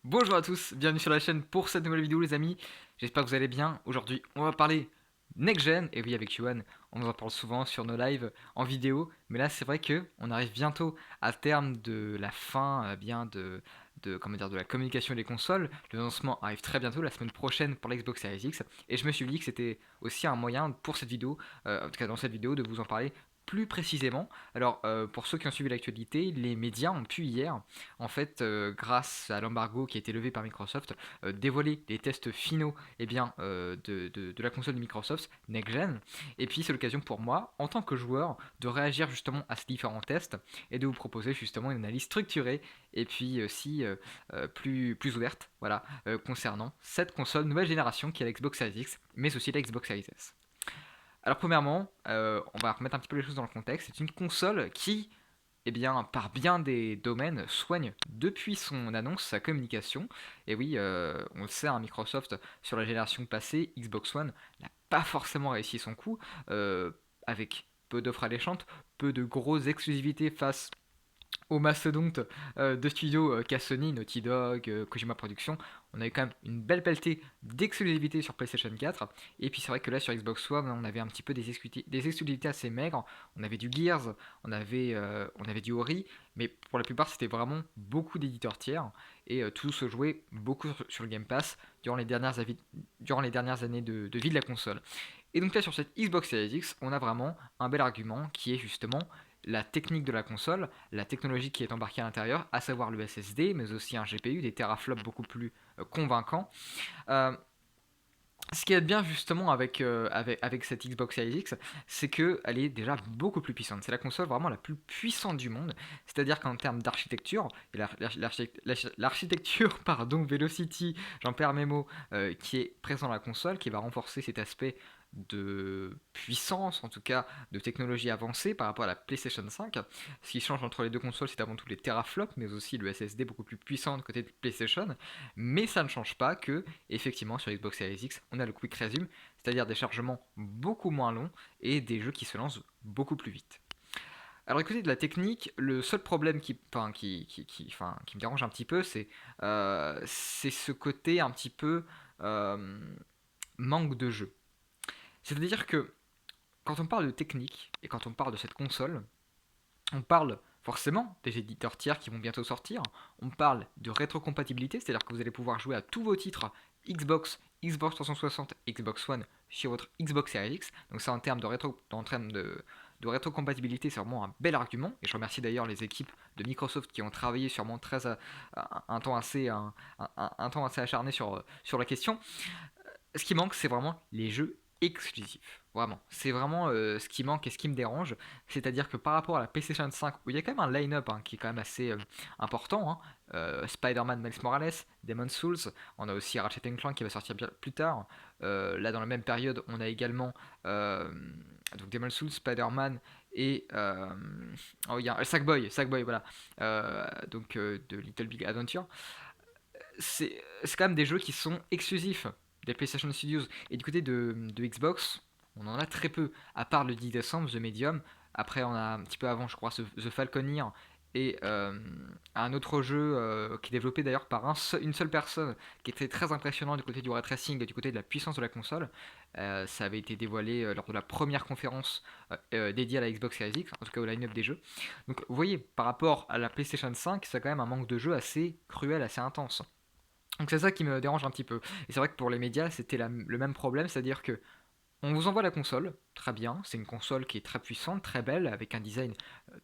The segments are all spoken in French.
Bonjour à tous, bienvenue sur la chaîne pour cette nouvelle vidéo les amis. J'espère que vous allez bien. Aujourd'hui on va parler Next Gen, et oui avec Yuan, on nous en parle souvent sur nos lives en vidéo, mais là c'est vrai que on arrive bientôt à terme de la fin bien comment dire, de la communication des consoles. Le lancement arrive très bientôt, la semaine prochaine pour l'Xbox Series X, et je me suis dit que c'était aussi un moyen pour cette vidéo, en tout cas dans cette vidéo, de vous en parler plus précisément. Alors pour ceux qui ont suivi l'actualité, les médias ont pu hier en fait, grâce à l'embargo qui a été levé par Microsoft, dévoiler les tests finaux de la console de Microsoft, Next Gen. Et puis c'est l'occasion pour moi, en tant que joueur, de réagir justement à ces différents tests et de vous proposer justement une analyse structurée et puis aussi plus ouverte voilà, concernant cette console nouvelle génération qui est la Xbox Series X, mais aussi la Xbox Series S. Alors premièrement, on va remettre un petit peu les choses dans le contexte. C'est une console qui par bien des domaines, soigne depuis son annonce sa communication. Et oui, on le sait, hein, Microsoft, sur la génération passée, Xbox One n'a pas forcément réussi son coup, avec peu d'offres alléchantes, peu de grosses exclusivités face au mastodonte de studios qu'a Sony, Naughty Dog, Kojima Productions. On avait quand même une belle pelletée d'exclusivité sur PlayStation 4. Et puis c'est vrai que là sur Xbox One, on avait un petit peu des exclusivités assez maigres. On avait du Gears, on avait du Ori, mais pour la plupart c'était vraiment beaucoup d'éditeurs tiers. Et tout se jouait beaucoup sur le Game Pass durant les dernières années de vie de la console. Et donc là sur cette Xbox Series X, on a vraiment un bel argument qui est justement la technique de la console, la technologie qui est embarquée à l'intérieur, à savoir le SSD, mais aussi un GPU, des teraflops beaucoup plus convaincants. Euh, Ce qui est bien justement avec cette Xbox Series X, c'est qu'elle est déjà beaucoup plus puissante. C'est la console vraiment la plus puissante du monde. C'est-à-dire qu'en termes d'architecture, et l'architecture pardon, Velocity, j'en perds mes mots, qui est présent dans la console, qui va renforcer cet aspect de puissance, en tout cas de technologie avancée par rapport à la PlayStation 5. Ce qui change entre les deux consoles, c'est avant tout les teraflops, mais aussi le SSD beaucoup plus puissant de côté de PlayStation. Mais ça ne change pas que, effectivement, sur Xbox Series X, on a le Quick Resume, c'est-à-dire des chargements beaucoup moins longs et des jeux qui se lancent beaucoup plus vite. Alors écoutez, de la technique, le seul problème qui me dérange un petit peu, c'est ce côté un petit peu euh, manque de jeu. C'est-à-dire que quand on parle de technique et quand on parle de cette console, on parle forcément des éditeurs tiers qui vont bientôt sortir, on parle de rétrocompatibilité, c'est-à-dire que vous allez pouvoir jouer à tous vos titres Xbox, Xbox 360, Xbox One sur votre Xbox Series X. Donc ça en termes de rétrocompatibilité, c'est vraiment un bel argument. Et je remercie d'ailleurs les équipes de Microsoft qui ont travaillé sûrement un temps un temps assez acharné sur la question. Ce qui manque, c'est vraiment les jeux exclusifs. Vraiment. C'est vraiment ce qui manque et ce qui me dérange. C'est-à-dire que par rapport à la PlayStation 5, où il y a quand même un line-up qui est quand même assez important, hein, Spider-Man Miles Morales, Demon's Souls, on a aussi Ratchet Clank qui va sortir bien plus tard. Là, dans la même période, on a également donc Demon's Souls, Spider-Man et oh, il y a Sackboy, voilà. De Little Big Adventure. C'est quand même des jeux qui sont exclusifs des PlayStation Studios. Et du côté de Xbox, on en a très peu, à part le 10 décembre, The Medium. Après, on a un petit peu avant, je crois, The Falconeer et un autre jeu qui est développé d'ailleurs par une seule personne, qui était très impressionnant du côté du ray tracing et du côté de la puissance de la console. Ça avait été dévoilé lors de la première conférence dédiée à la Xbox Series X, en tout cas au line-up des jeux. Donc vous voyez, par rapport à la PlayStation 5, c'est quand même un manque de jeu assez cruel, assez intense. Donc c'est ça qui me dérange un petit peu. Et c'est vrai que pour les médias, c'était le même problème, c'est-à-dire que on vous envoie la console, très bien, c'est une console qui est très puissante, très belle, avec un design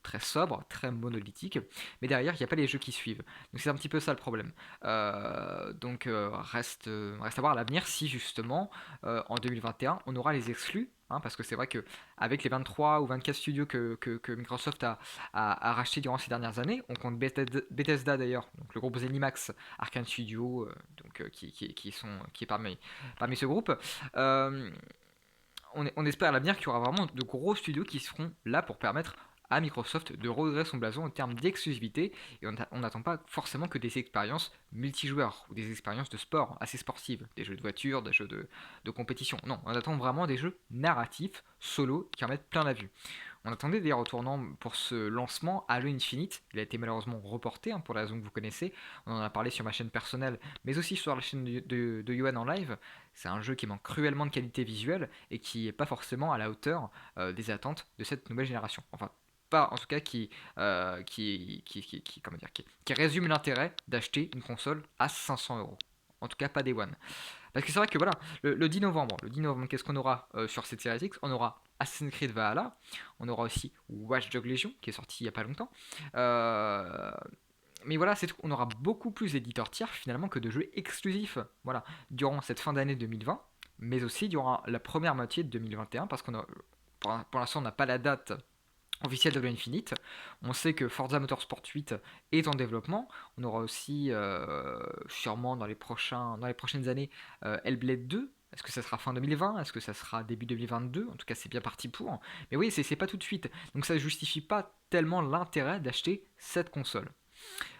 très sobre, très monolithique, mais derrière, il n'y a pas les jeux qui suivent. Donc c'est un petit peu ça le problème. Reste à voir à l'avenir si justement, en 2021, on aura les exclus, hein, parce que c'est vrai que avec les 23 ou 24 studios que Microsoft a racheté durant ces dernières années, on compte Bethesda d'ailleurs, donc le groupe Zenimax, Arkane Studio, qui est parmi ce groupe. Euh, on espère à l'avenir qu'il y aura vraiment de gros studios qui seront là pour permettre à Microsoft de redorer son blason en termes d'exclusivité et on n'attend pas forcément que des expériences multijoueurs ou des expériences de sport assez sportives, des jeux de voiture, des jeux de compétition. Non, on attend vraiment des jeux narratifs, solo, qui en mettent plein la vue. On attendait des retournants pour ce lancement Halo Infinite. Il a été malheureusement reporté pour la raison que vous connaissez. On en a parlé sur ma chaîne personnelle, mais aussi sur la chaîne de Yohan en live. C'est un jeu qui manque cruellement de qualité visuelle et qui n'est pas forcément à la hauteur des attentes de cette nouvelle génération. Enfin, pas en tout cas comment dire, qui résume l'intérêt d'acheter une console à 500 euros. En tout cas, pas des One. Parce que c'est vrai que voilà, le 10 novembre, qu'est-ce qu'on aura sur cette série X? On aura Assassin's Creed Valhalla, on aura aussi Watch Dogs Legion qui est sorti il n'y a pas longtemps. Euh, mais voilà, c'est tout. On aura beaucoup plus d'éditeurs tiers finalement que de jeux exclusifs. Voilà, durant cette fin d'année 2020, mais aussi durant la première moitié de 2021, parce pour l'instant on n'a pas la date officielle de l'Infinite. On sait que Forza Motorsport 8 est en développement. On aura aussi, sûrement dans les prochaines années, Hellblade 2. Est-ce que ça sera fin 2020? Est-ce que ça sera début 2022? En tout cas, c'est bien parti pour. Mais oui, c'est pas tout de suite. Donc ça ne justifie pas tellement l'intérêt d'acheter cette console.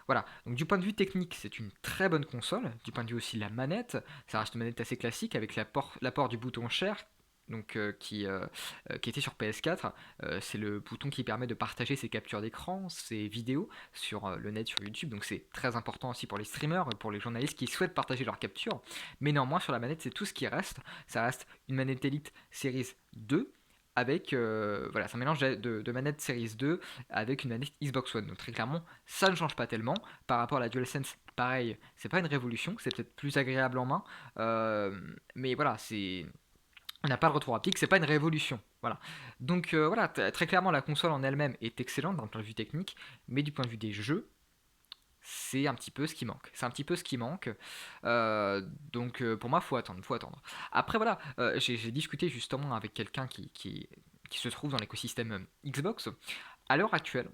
Voilà, donc du point de vue technique, c'est une très bonne console. Du point de vue aussi de la manette, ça reste une manette assez classique avec l'apport du bouton share. Donc, qui était sur PS4, c'est le bouton qui permet de partager ses captures d'écran, ses vidéos sur le net, sur YouTube. Donc c'est très important aussi pour les streamers, pour les journalistes qui souhaitent partager leurs captures. Mais néanmoins, sur la manette, c'est tout ce qui reste. Ça reste une manette Elite Series 2 avec, voilà, c'est un mélange de manette Series 2 avec une manette Xbox One. Donc très clairement, ça ne change pas tellement. Par rapport à la DualSense, pareil, c'est pas une révolution, c'est peut-être plus agréable en main. Mais voilà, on n'a pas le retour haptique, c'est pas une révolution. Voilà. Donc voilà, très clairement, la console en elle-même est excellente d'un point de vue technique, mais du point de vue des jeux, c'est un petit peu ce qui manque. C'est un petit peu ce qui manque. Donc pour moi, faut attendre, faut attendre. Après voilà, j'ai discuté justement avec quelqu'un qui se trouve dans l'écosystème Xbox. À l'heure actuelle,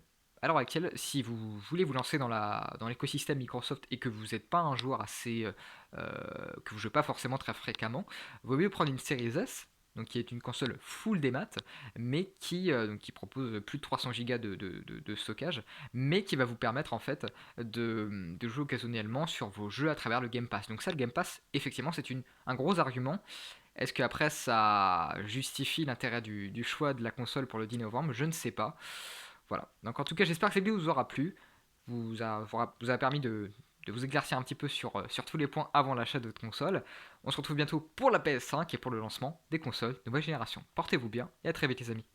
si vous voulez vous lancer dans l'écosystème Microsoft et que vous n'êtes pas un joueur que vous ne jouez pas forcément très fréquemment, vaut mieux prendre une Series S, donc qui est une console full des maths, mais qui propose plus de 300 Go de stockage, mais qui va vous permettre en fait de jouer occasionnellement sur vos jeux à travers le Game Pass. Donc ça, le Game Pass, effectivement, c'est un gros argument. Est-ce qu'après ça justifie l'intérêt du choix de la console pour le 10 novembre? Je ne sais pas. Voilà. Donc en tout cas, j'espère que cette vidéo vous aura plu, vous a permis de vous éclaircir un petit peu sur tous les points avant l'achat de votre console. On se retrouve bientôt pour la PS5 et pour le lancement des consoles de nouvelle génération. Portez-vous bien et à très vite les amis.